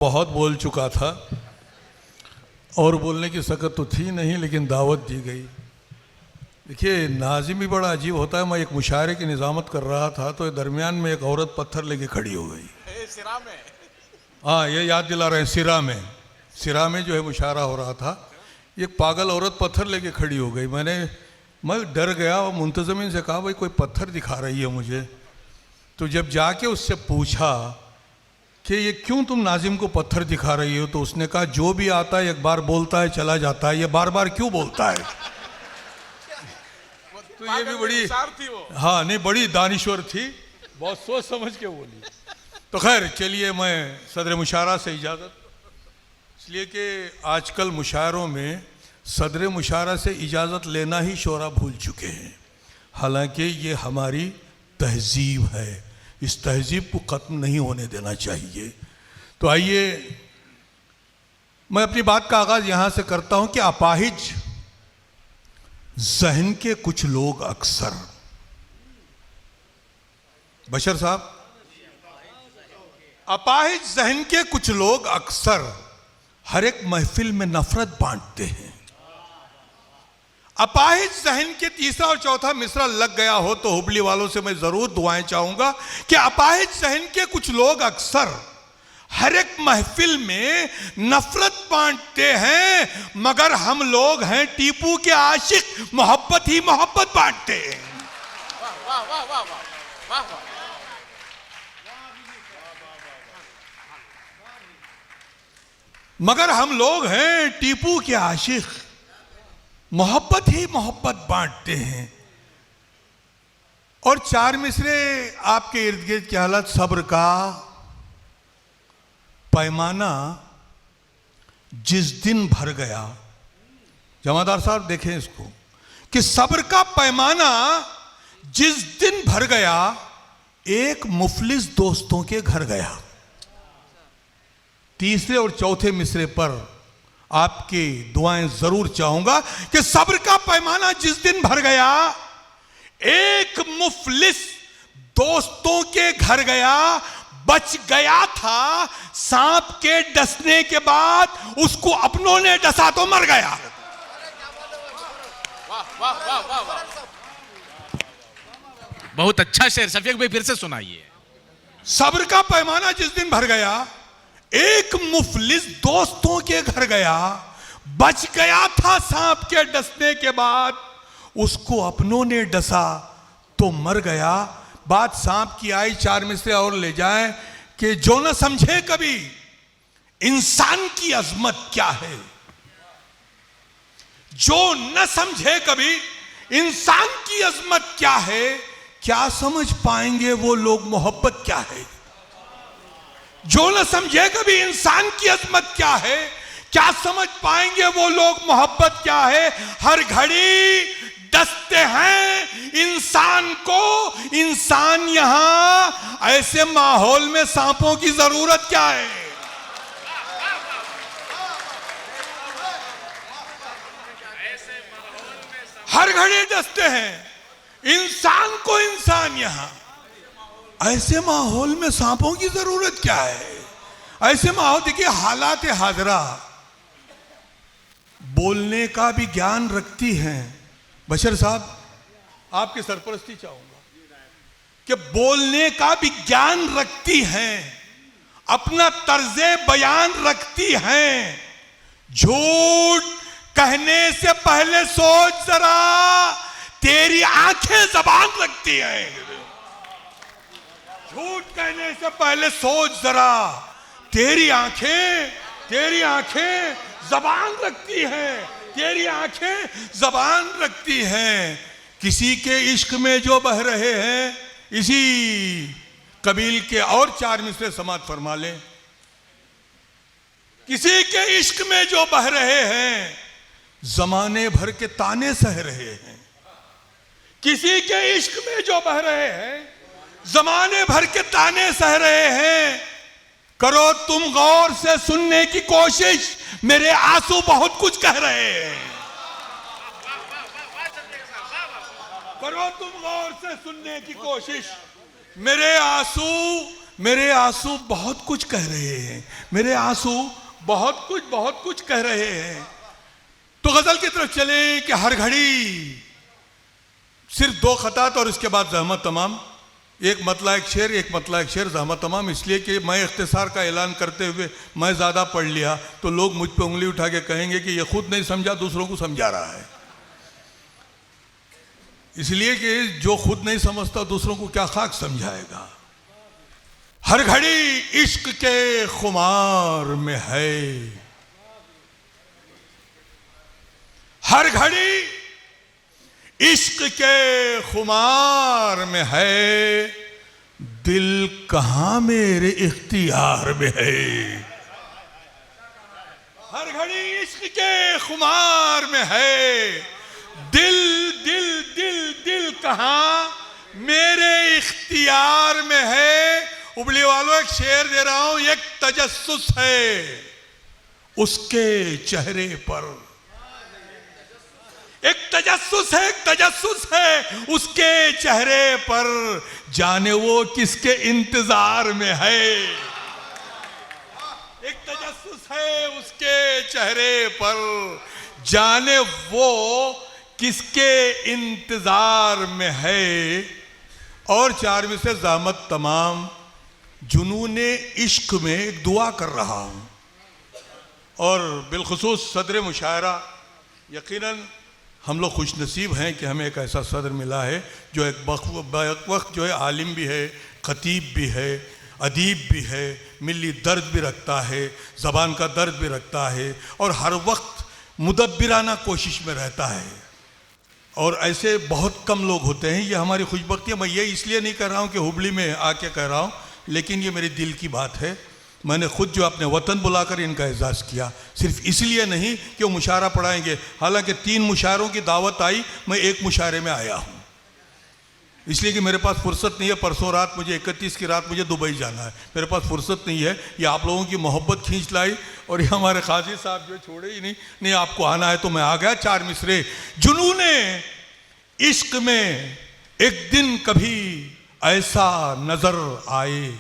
बहुत बोल चुका था और बोलने की सकत तो थी नहीं, लेकिन दावत दी गई। देखिए, नाज़िम भी बड़ा अजीब होता है। मैं एक मुशायरे की निज़ामत कर रहा था तो दरमियान में एक औरत पत्थर लेके खड़ी हो गई। सिरा में, हाँ, ये याद दिला रहे हैं। सिरा में जो है मुशायरा हो रहा था, एक पागल औरत पत्थर लेके खड़ी हो गई। मैं डर गया और मुंतज़मिन से कहा, भाई कोई पत्थर दिखा रही है मुझे। तो जब जाके उससे पूछा कि ये क्यों तुम नाज़िम को पत्थर दिखा रही हो, तो उसने कहा जो भी आता है एक बार बोलता है चला जाता है, ये बार बार क्यों बोलता है। तो ये भी बड़ी थी वो। हाँ, नहीं, बड़ी दानिश्वर थी, बहुत सोच समझ के बोली। तो खैर चलिए, मैं सदर मुशायरा से इजाज़त, इसलिए कि आजकल मुशायरों में सदर मुशायरा से इजाज़त लेना ही शोरा भूल चुके हैं। हालांकि ये हमारी तहजीब है, इस तहजीब को ख़त्म नहीं होने देना चाहिए। तो आइए, मैं अपनी बात का आगाज़ यहाँ से करता हूँ कि अपाहिज जहन के कुछ लोग अक्सर, बशर साहब, अपाहिज जहन के कुछ लोग अक्सर हर एक महफिल में नफरत बांटते हैं। अपाहिज जहन के तीसरा और चौथा मिसरा लग गया हो तो हुबली वालों से मैं जरूर दुआएं चाहूंगा कि अपाहिज जहन के कुछ लोग अक्सर हर एक महफिल में नफरत बांटते हैं, मगर हम लोग हैं टीपू के आशिक, मोहब्बत ही मोहब्बत बांटते हैं। वाह वाह वाह वाह वाह वाह। मगर हम लोग हैं टीपू के आशिक, मोहब्बत ही मोहब्बत बांटते हैं। और चार मिसरे आपके इर्द गिर्द की हालत, सब्र का पैमाना जिस दिन भर गया, जमादार साहब देखें इसको, कि सब्र का पैमाना जिस दिन भर गया, एक मुफलिस दोस्तों के घर गया। तीसरे और चौथे मिसरे पर आपकी दुआएं जरूर चाहूंगा कि सब्र का पैमाना जिस दिन भर गया, एक मुफलिस दोस्तों के घर गया। बच गया था सांप के डसने के बाद, उसको अपनों ने डसा तो मर गया। वाह वाह वाह वाह वाह। बहुत अच्छा शेर, शफीक भाई फिर से सुनाइए। सब्र का पैमाना जिस दिन भर गया, एक मुफलिस दोस्तों के घर गया। बच गया था सांप के डसने के बाद, उसको अपनों ने डसा तो मर गया। बात सांप की आई, चार मिसरे और ले जाएं कि जो न समझे कभी इंसान की अजमत क्या है, जो न समझे कभी इंसान की अजमत क्या है, क्या समझ पाएंगे वो लोग मोहब्बत क्या है। जो न समझे कभी इंसान की अजमत क्या है, क्या समझ पाएंगे वो लोग मोहब्बत क्या है। हर घड़ी डसते हैं इंसान को इंसान, यहां ऐसे माहौल में सांपों की जरूरत क्या है। हर घड़ी डसते हैं इंसान को इंसान, यहां ऐसे माहौल में सांपों की जरूरत क्या है। ऐसे माहौल, देखिए हालात हाजरा बोलने का भी ज्ञान रखती हैं। बशर साहब, आपकी सरपरस्ती चाहूंगा कि बोलने का भी ज्ञान रखती हैं, अपना तर्जे बयान रखती हैं। झूठ कहने से पहले सोच जरा, तेरी आंखें जबान रखती हैं। झूठ कहने से पहले सोच जरा, तेरी आंखें जबान रखती हैं, तेरी आंखें जबान रखती हैं। किसी के इश्क में जो बह रहे हैं, इसी कबील के और चार मिसरे समात फरमा लें। किसी के इश्क में जो बह रहे हैं, जमाने भर के ताने सह रहे हैं। किसी के इश्क में जो बह रहे हैं, जमाने भर के ताने सह रहे हैं। करो तुम गौर से सुनने की कोशिश, मेरे आंसू बहुत कुछ कह रहे हैं। करो तुम गौर से सुनने की कोशिश, मेरे आंसू मेरे आंसू बहुत कुछ कह रहे हैं, मेरे आंसू बहुत कुछ कह रहे हैं। तो गजल की तरफ चले कि हर घड़ी सिर्फ 2 खतात और इसके बाद ज़हमत तमाम। एक मतला एक शेर, एक मतला एक शेर, ज़हमत तमाम। इसलिए कि मैं इख्तिसार का ऐलान करते हुए मैं ज़्यादा पढ़ लिया तो लोग मुझ पे उंगली उठा के कहेंगे कि ये खुद नहीं समझा, दूसरों को समझा रहा है। इसलिए कि जो खुद नहीं समझता दूसरों को क्या खाक समझाएगा। हर घड़ी इश्क के खुमार में है, हर घड़ी इश्क के खुमार में है, दिल कहां मेरे इख्तियार में है। हर घड़ी इश्क के खुमार में है, दिल दिल दिल दिल कहां मेरे इख्तियार में है। उबली वालों एक शेर दे रहा हूं, एक तजस्सुस है उसके चेहरे पर, एक तजस्सुस है, एक तजस्सुस है उसके चेहरे पर, जाने वो किसके इंतजार में है। एक तजस्सुस है उसके चेहरे पर, जाने वो किसके इंतजार में है। और 4वीं से ज़हमत तमाम। जुनूने इश्क में एक दुआ कर रहा हूं और बिलखुसूस सदर मुशायरा, यकीनन हम लोग खुश नसीब हैं कि हमें एक ऐसा सदर मिला है जो एक वक्त जो है आलिम भी है, ख़तीब भी है, अदीब भी है, मिली दर्द भी रखता है, ज़बान का दर्द भी रखता है और हर वक्त मुदब्बिराना कोशिश में रहता है। और ऐसे बहुत कम लोग होते हैं, ये हमारी खुशबख्ती है। मैं ये इसलिए नहीं कह रहा हूँ कि हुबली में आके कह रहा हूँ, लेकिन ये मेरे दिल की बात है। मैंने खुद जो अपने वतन बुलाकर इनका एजाज़ किया, सिर्फ इसलिए नहीं कि वो मुशायरा पढ़ाएंगे, हालांकि 3 मुशायरों की दावत आई, मैं एक मुशायरे में आया हूँ इसलिए कि मेरे पास फुर्सत नहीं है। परसों रात मुझे 31 की रात मुझे दुबई जाना है, मेरे पास फुर्सत नहीं है। ये आप लोगों की मोहब्बत खींच लाई और ये हमारे काजी साहब जो छोड़े ही नहीं आपको आना है तो मैं आ गया। 4 मिसरे। जुनूने इश्क में एक दिन कभी ऐसा नजर आए,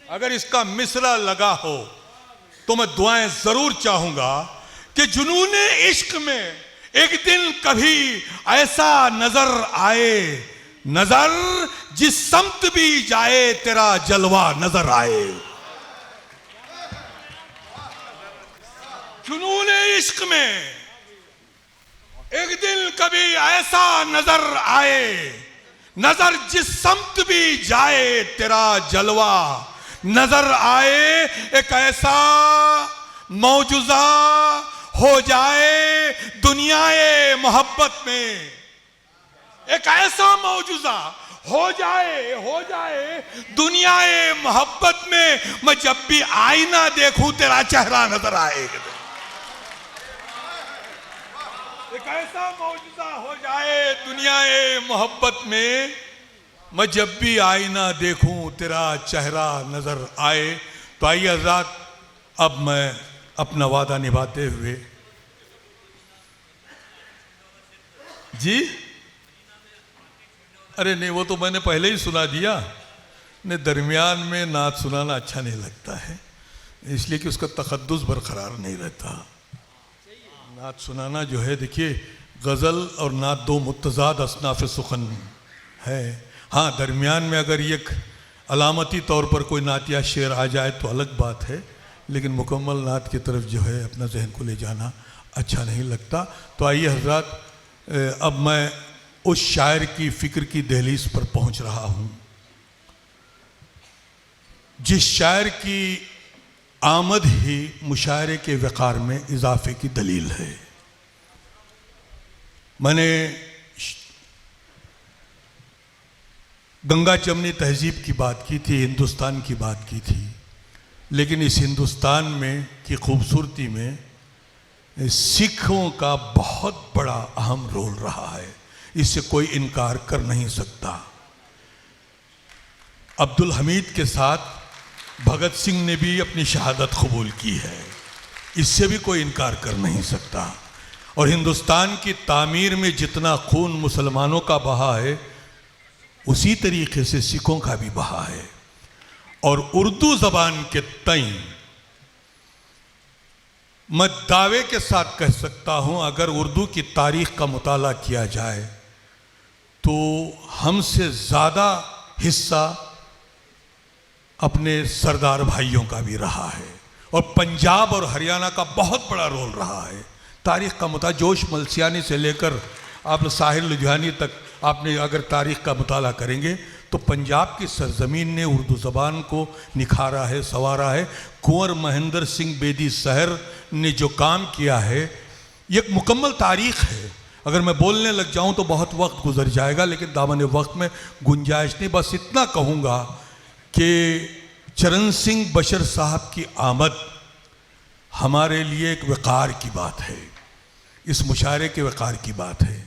अगर इसका मिसरा लगा हो तो मैं दुआएं जरूर चाहूंगा कि जुनूने इश्क में एक दिन कभी ऐसा नजर आए, नजर जिस समत भी जाए तेरा जलवा नजर आए। जुनूने इश्क में एक दिन कभी ऐसा नजर आए, नजर जिस समत भी जाए तेरा जलवा नजर आए। एक ऐसा मौजूजा हो जाए दुनियाए मोहब्बत में, एक ऐसा मौजूजा हो जाए दुनियाए मोहब्बत में, मैं जब भी आईना देखूं तेरा चेहरा नजर आएगा। एक ऐसा मौजूदा हो जाए दुनियाए मोहब्बत में, मैं जब भी आईना देखूं तेरा चेहरा नजर आए। तो आइए हज़रात, अब मैं अपना वादा निभाते हुए जी, अरे नहीं वो तो मैंने पहले ही सुना दिया। ने दरमियान में नात सुनाना अच्छा नहीं लगता है, इसलिए कि उसका तखद्दुस बरकरार नहीं रहता। नात सुनाना जो है, देखिए गज़ल और नात 2 मुतज़ाद असनाफ़ सुखन है। हाँ, दरमियान में अगर एक अलामती तौर पर कोई नात या शेर आ जाए तो अलग बात है, लेकिन मुकम्मल नात की तरफ जो है अपना जहन को ले जाना अच्छा नहीं लगता। तो आइए हज़रात, अब मैं उस शायर की फ़िक्र की दहलीज पर पहुंच रहा हूं जिस शायर की आमद ही मुशायरे के वक़ार में इजाफे की दलील है। मैंने गंगा चमनी तहजीब की बात की थी, हिंदुस्तान की बात की थी, लेकिन इस हिंदुस्तान में की खूबसूरती में सिखों का बहुत बड़ा अहम रोल रहा है, इससे कोई इनकार कर नहीं सकता। अब्दुल हमीद के साथ भगत सिंह ने भी अपनी शहादत कबूल की है, इससे भी कोई इनकार कर नहीं सकता। और हिंदुस्तान की तामीर में जितना खून मुसलमानों का बहा है उसी तरीके से सिखों का भी बहा है। और उर्दू जबान के तई मैं दावे के साथ कह सकता हूं, अगर उर्दू की तारीख का मुताला किया जाए तो हमसे ज़्यादा हिस्सा अपने सरदार भाइयों का भी रहा है, और पंजाब और हरियाणा का बहुत बड़ा रोल रहा है। तारीख का मुताला जोश मलसियानी से लेकर आप साहिर लुधियानी तक आपने अगर तारीख का मुताला करेंगे तो पंजाब की सरजमीन ने उर्दू ज़बान को निखारा है, संवारा है। कुंवर महेंद्र सिंह बेदी सहर ने जो काम किया है ये एक मुकम्मल तारीख है। अगर मैं बोलने लग जाऊं तो बहुत वक्त गुजर जाएगा, लेकिन दामन वक्त में गुंजाइश नहीं। बस इतना कहूँगा कि चरण सिंह बशर साहब की आमद हमारे लिए एक वक़ार की बात है, इस मुशायरे के वक़ार की बात है।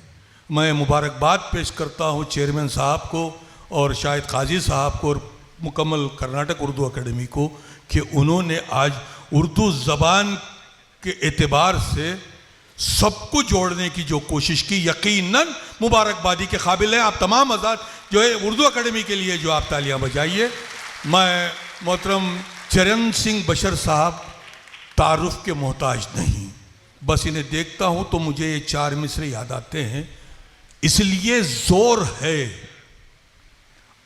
मैं मुबारकबाद पेश करता हूँ चेयरमैन साहब को और शाहिद काजी साहब को और मुकम्मल कर्नाटक उर्दू अकेडमी को कि उन्होंने आज उर्दू ज़बान के एतबार से सबको जोड़ने की जो कोशिश की, यकीनन मुबारकबादी के काबिल है। आप तमाम आज़ाद जो है उर्दू अकेडमी के लिए जो आप तालियां बजाइए। मैं मोहतरम चरण सिंह बशर साहब तारुफ के मोहताज नहीं, बस इन्हें देखता हूं तो मुझे ये 4 मिसरे याद आते हैं। इसलिए जोर है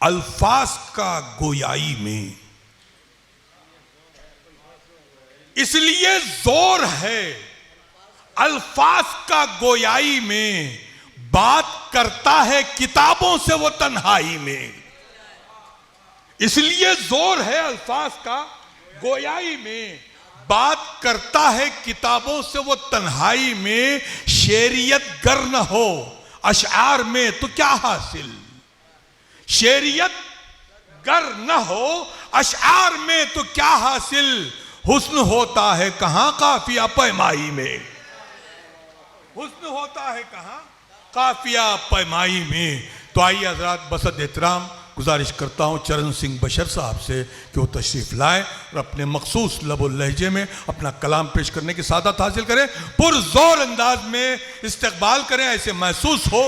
अल्फाज का गोयाई में, इसलिए जोर है अल्फाज का गोयाई में, बात करता है किताबों से वो तन्हाई में। इसलिए जोर है अल्फाज का गोयाई में, बात करता है किताबों से वो तन्हाई में। शेरियत गर न हो अशआर में तो क्या हासिल, शेरियत गर न हो अशआर में तो क्या हासिल। हुस्न होता है कहां काफिया पैमाई में, हुस्न होता है कहां काफिया पैमाई में। तो आइए हजरात, बसद एहतराम गुजारिश करता हूँ चरण सिंह बशर साहब से कि वो तशरीफ़ लाएँ और अपने मखसूस लब और लहजे में अपना कलाम पेश करने की सादत हासिल करें, पुरजोर अंदाज में इस्तकबाल करें, ऐसे महसूस हो